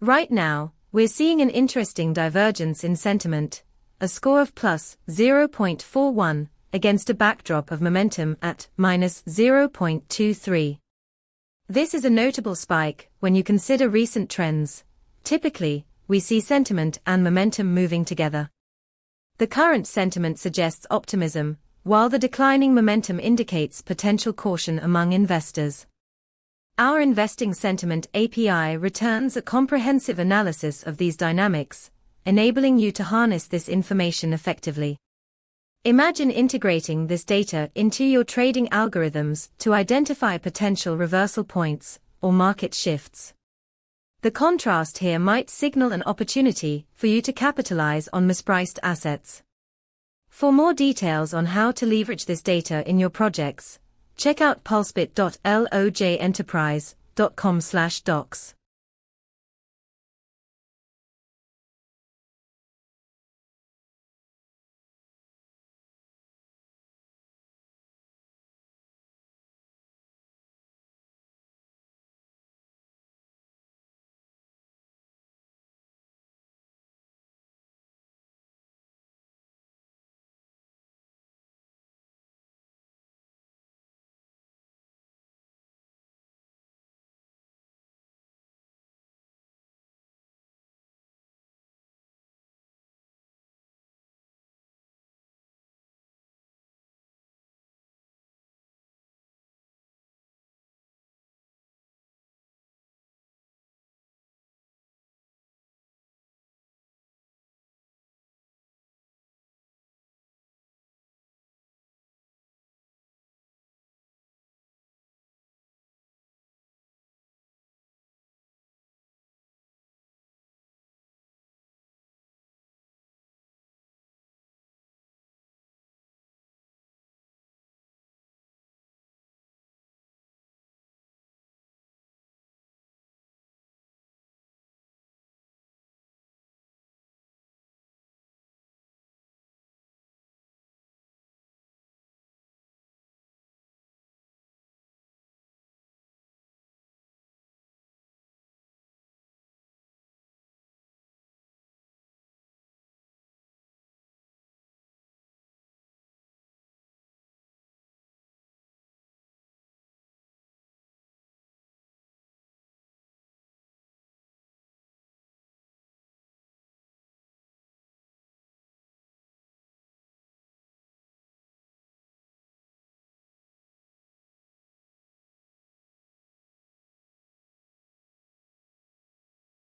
Right now, we're seeing an interesting divergence in sentiment, a score of plus 0.41 against a backdrop of momentum at minus 0.23. This is a notable spike when you consider recent trends. Typically, we see sentiment and momentum moving together. The current sentiment suggests optimism, while the declining momentum indicates potential caution among investors. Our Investing Sentiment API returns a comprehensive analysis of these dynamics, enabling you to harness this information effectively. Imagine integrating this data into your trading algorithms to identify potential reversal points or market shifts. The contrast here might signal an opportunity for you to capitalize on mispriced assets. For more details on how to leverage this data in your projects, check out pulsebit.loj enterprise.com/docs.